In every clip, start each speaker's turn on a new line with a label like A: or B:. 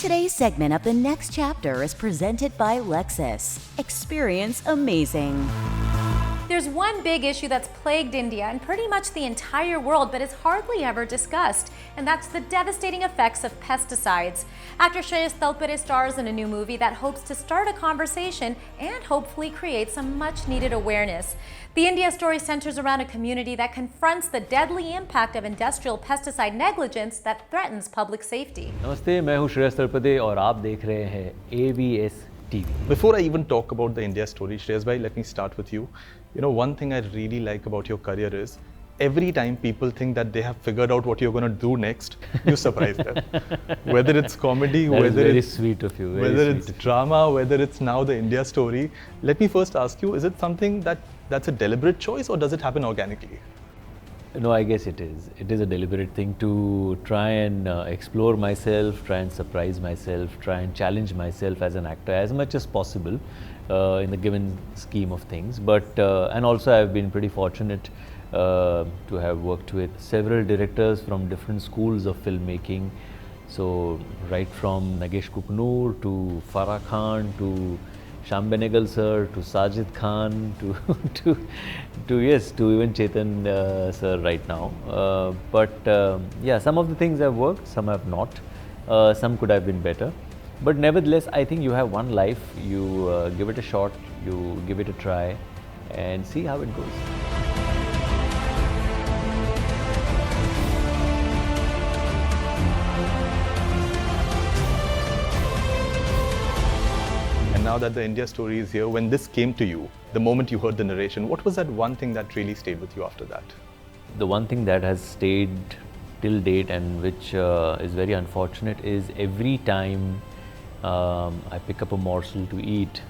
A: Today's segment of The Next Chapter is presented by Lexus. Experience amazing.
B: There's one big issue that's plagued India and pretty much the entire world, but is hardly ever discussed, and that's the devastating effects of pesticides. Actor Shreyas Talpade stars in a new movie that hopes to start a conversation and hopefully create some much-needed awareness. The India story centers around a community that confronts the deadly impact of industrial pesticide negligence that threatens public safety.
C: नमस्ते, मैं हूँ श्रेयस तलपदे और आप देख रहे हैं AVS TV.
D: Before I even talk about the India story, Shreyas bhai, let me start with you. You know, one thing I really like about your career is every time people think that they have figured out what you're going to do next, you surprise them. Whether it's comedy, whether
C: very
D: it's
C: sweet of you.
D: whether it's drama, whether it's now the India story. Let me first ask you: is it something that's a deliberate choice, or does it happen organically?
C: No, I guess it is. It is a deliberate thing to try and explore myself, try and surprise myself, try and challenge myself as an actor as much as possible in the given scheme of things. But and also I've been pretty fortunate to have worked with several directors from different schools of filmmaking. So right from Nagesh Kupnoor to Farah Khan to Sham Benegal sir to Sajid Khan to even Chettan sir right now. But yeah, some of the things have worked, some have not. Some could have been better. But nevertheless, I think you have one life. You give it a shot. You give it a try, and see how it goes.
D: Now that the India story is here, when this came to you, the moment you heard the narration, what was that one thing that really stayed with you after that?
C: The one thing that has stayed till date and which is very unfortunate is every time I pick up a morsel to eat,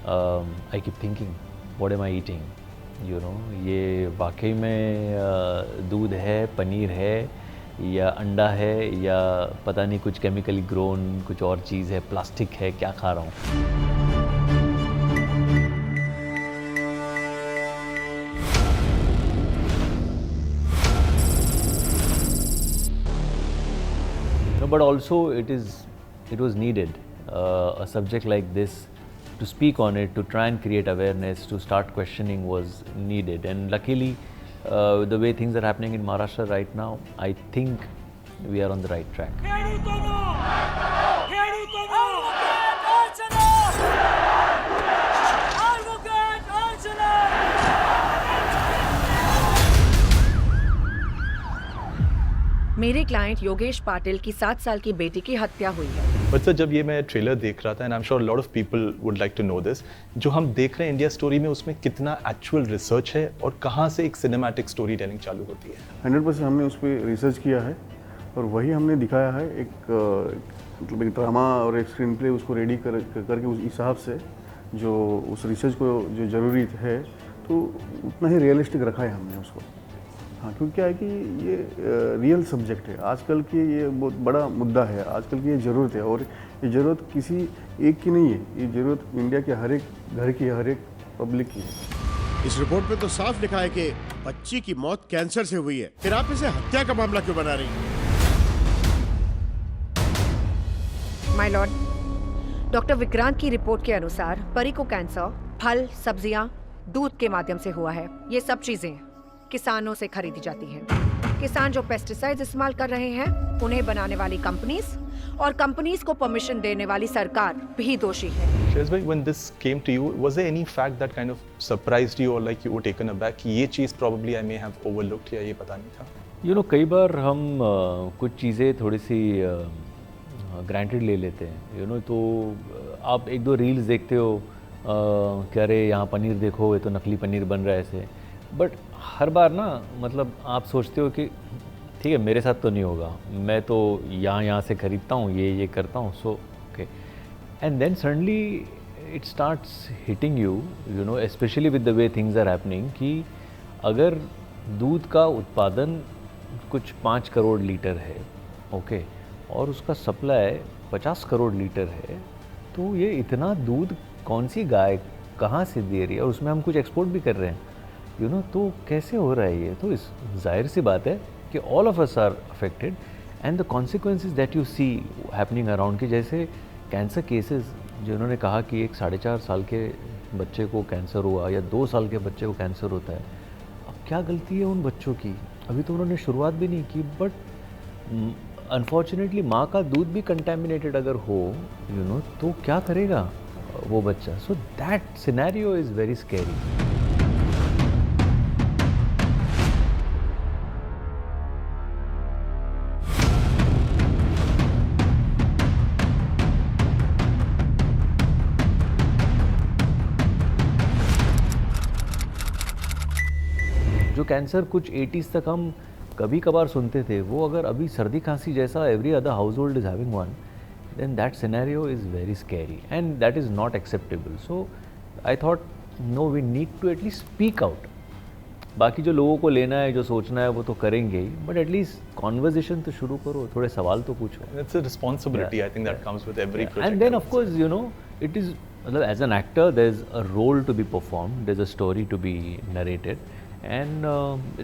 C: I keep thinking, what am I eating? You know, ये वाकई में दूध है, पनीर है, या अंडा है, या पता नहीं कुछ केमिकली ग्रोन कुछ और चीज़ है, प्लास्टिक है, क्या खा रहा हूँ. No, but also it was needed. A subject like this, to speak on it, to try and create awareness, to start questioning was needed, and luckily. The way things are happening in Maharashtra right now, I think we are on the right track.
E: मेरे client Yogesh Patil की 7 साल की बेटी की हत्या हुई है.
D: But sir, जब ये मैं ट्रेलर देख रहा था, and I'm sure a lot of people would like to know this, जो हम देख रहे हैं इंडिया स्टोरी में, उसमें कितना एक्चुअल रिसर्च है और कहाँ से एक सिनेमैटिक स्टोरी टेलिंग चालू होती है?
F: 100% हमने उस पर रिसर्च किया है और वही हमने दिखाया है. मतलब एक ड्रामा और एक स्क्रीन प्ले उसको रेडी करके उस हिसाब से जो उस रिसर्च को जो ज़रूरी है तो उतना ही रियलिस्टिक रखा है हमने उसको. हाँ, क्योंकि क्या है कि ये रियल सब्जेक्ट है. आजकल की ये बहुत बड़ा मुद्दा है. आजकल की ये ज़रूरत है और ये ज़रूरत किसी एक की नहीं है. ये ज़रूरत इंडिया के हर एक घर की, हर एक पब्लिक की है.
G: इस रिपोर्ट में तो साफ लिखा है कि बच्ची की मौत कैंसर से हुई है. फिर आप इसे हत्या का मामला क्यों बना रही हैं?
E: माय लॉर्ड, डॉक्टर विक्रांत की रिपोर्ट के अनुसार परी को कैंसर फल, सब्जियां, दूध के माध्यम से हुआ है. ये सब चीजें किसानों से खरीदी जाती हैं. किसान जो पेस्टिसाइड्स इस्तेमाल कर रहे हैं, उन्हें बनाने वाली कंपनीज और कंपनीज को परमिशन देने वाली सरकार भी दोषी है.
D: Shreyas bhai, when this came to you, was there any fact that kind of surprised you or like you were taken aback? ये चीज़ probably I may have overlooked या ये पता नहीं था.
C: You know, कई बार हम कुछ चीज़ें थोड़ी सी ग्रांटेड ले लेते हैं. You know, तो आप एक दो रील्स देखते हो कि अरे यहाँ पनीर देखो, ये तो नकली पनीर बन रहा है ऐसे. बट हर बार ना, मतलब आप सोचते हो कि ठीक है, मेरे साथ तो नहीं होगा, मैं तो यहाँ से ख़रीदता हूँ, ये करता हूँ, so okay. And then suddenly it starts hitting you, you know, specially with the way things are happening, कि अगर दूध का उत्पादन कुछ 5 करोड़ लीटर है, ओके, और उसका सप्लाई 50 करोड़ लीटर है, तो ये इतना दूध कौन सी गाय कहाँ से दे रही है, और उसमें हम कुछ एक्सपोर्ट भी कर रहे हैं, यू नो, तो कैसे हो रहा है ये. तो इस जाहिर सी बात है कि all of us are affected. And the consequences that you see happening around, कि जैसे कैंसर केसेस जिन्होंने कहा कि एक 4.5 साल के बच्चे को कैंसर हुआ या 2 साल के बच्चे को कैंसर होता है, अब क्या गलती है उन बच्चों की? अभी तो उन्होंने शुरुआत भी नहीं की, बट अनफॉर्चुनेटली माँ का दूध भी कंटेमिनेटेड अगर हो, तो क्या करेगा वो बच्चा? So that scenario is very scary. जो कैंसर कुछ 80s तक हम कभी कभार सुनते थे, वो अगर अभी सर्दी खांसी जैसा every other house hold is having one, then that scenario is very scary and that is not acceptable. So I thought, no, we need to at least speak out. बाकी जो लोगों को लेना है, जो सोचना है, वो तो करेंगे ही, बट एटलीस्ट कॉन्वर्जेशन तो शुरू करो, थोड़े सवाल तो पूछो.
D: It's a responsibility, I think, that comes with every project.
C: And then of course, it is, as an actor, there's a role to be performed, there's a story to be narrated, and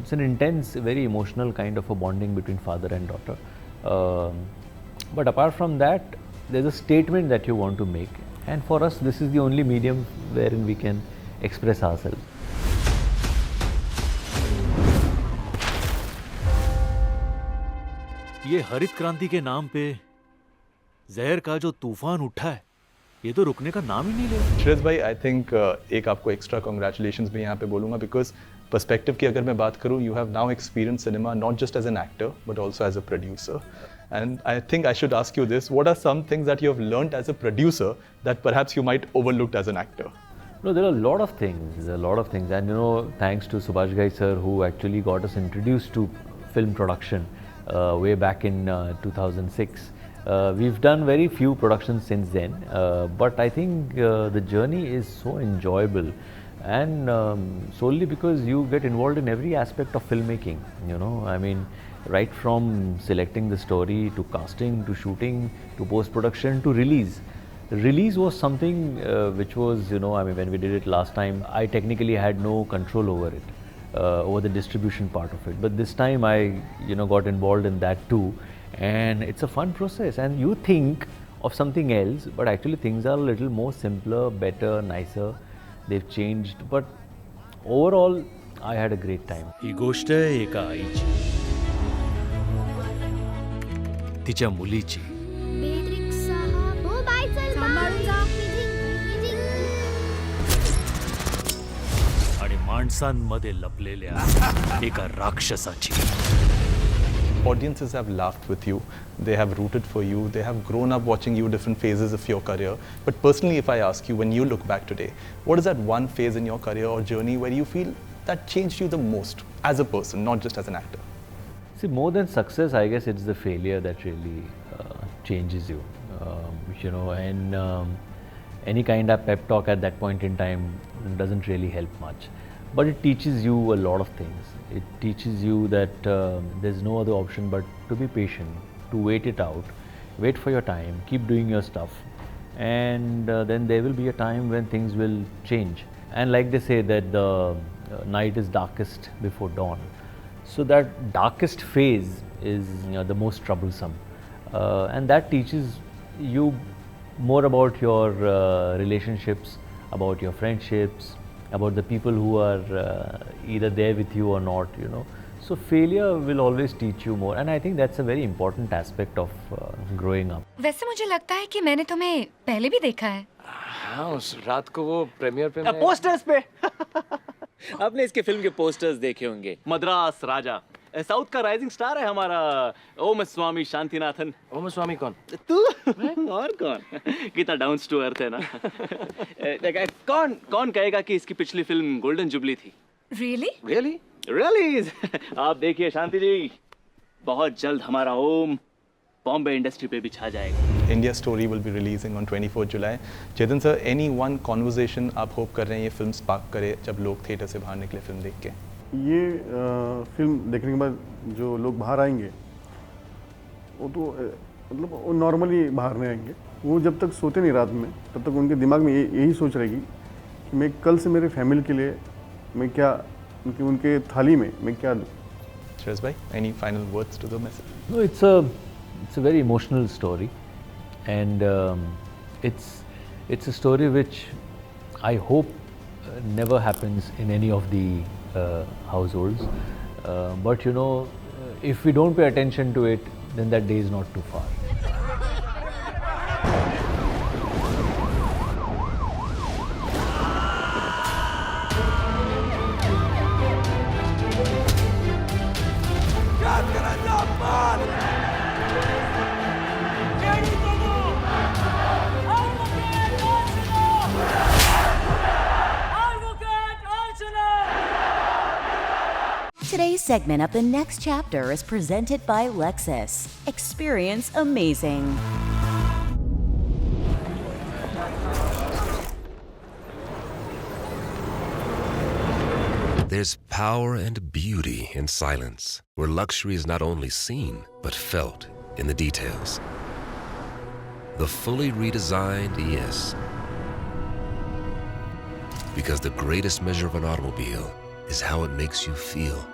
C: it's an intense, very emotional kind of a bonding between father and daughter. But apart from that, there's a statement that you want to make, and for us this is the only medium wherein we can express ourselves.
H: ये हरित क्रांति के नाम पे जहर का जो तूफान उठा है, ये तो रुकने का नाम ही नहीं ले रहा.
D: श्रेयस भाई, आई थिंक एक आपको एक्स्ट्रा कॉन्ग्रेचुलेशंस भी यहाँ पे बोलूँगा, बिकॉज पर्सपेक्टिव की अगर मैं बात करूँ, you have now experience cinema not just as an actor but also as a producer. And I think I should ask you this, what are some things that you have learnt as a producer that perhaps you might overlooked as an actor?
C: No, there are a lot of things, and thanks to Subhash Ghai sir, who actually got us introduced to film production way back in 2006. We've done very few productions since then, but I think the journey is so enjoyable, and solely because you get involved in every aspect of filmmaking. I mean, right from selecting the story to casting to shooting to post-production to release. Release was something which was, when we did it last time, I technically had no control over it, over the distribution part of it. But this time I, got involved in that too, and it's a fun process. And you think of something else, but actually things are a little more simpler, better, nicer. They've changed, but overall I had a great time.
H: ही गोष्ट आहे एका आईची, तिच्या मुलीची. आणि माणसांमध्ये लपलेल्या एका राक्षसाची.
D: Audiences have laughed with you, they have rooted for you, they have grown up watching you different phases of your career. But personally, if I ask you, when you look back today, what is that one phase in your career or journey where you feel that changed you the most as a person, not just as an actor?
C: See, more than success, I guess it's the failure that really changes you. And any kind of pep talk at that point in time doesn't really help much. But it teaches you a lot of things. It teaches you that there's no other option but to be patient, to wait it out, wait for your time, keep doing your stuff, and then there will be a time when things will change. And like they say that the night is darkest before dawn. So that darkest phase is the most troublesome, and that teaches you more about your relationships, about your friendships, about the people who are either there with you or not. So failure will always teach you more, and I think that's a very important aspect of growing up.
I: वैसे मुझे लगता है कि मैंने तुम्हें पहले भी देखा है.
J: हाँ, उस रात को वो प्रीमियर पे
K: पोस्टर्स पे आपने इसके फिल्म के पोस्टर्स देखे होंगे. मद्रास राजा, साउथ का राइजिंग स्टार है हमारा ओम स्वामी शांतिनाथन.
J: ओम स्वामी कौन?
K: तू और कौन? कितना डाउन टू अर्थ है ना. कौन कहेगा कि इसकी पिछली फिल्म गोल्डन जुबली थी?
I: Really?
K: आप देखिए शांति जी, बहुत जल्द हमारा ओम बॉम्बे इंडस्ट्री पे भी छा जाएगा.
D: India Story will be releasing on 24th July. Chettan sir, any one conversation आप होप कर रहे हैं ये फिल्म स्पार्क करे जब लोग थिएटर से बाहर निकले फिल्म देख के?
F: ये फिल्म देखने के बाद जो लोग बाहर आएंगे, वो तो मतलब वो नॉर्मली बाहर नहीं आएंगे. वो जब तक सोते नहीं रात में, तब तक उनके दिमाग में यही सोच रहेगी कि मैं कल से मेरे फैमिली के लिए मैं क्या, उनके थाली में मैं क्या दूँ.
D: Shreyas bhai, any final words to the message?
C: No, it's a it's a very emotional story, and it's a story which I hope never happens in any of the households. But you know, if we don't pay attention to it, then that day is not too far.
A: Today's segment of The Next Chapter is presented by Lexus. Experience amazing.
L: There's power and beauty in silence, where luxury is not only seen, but felt in the details. The fully redesigned ES. Because the greatest measure of an automobile is how it makes you feel.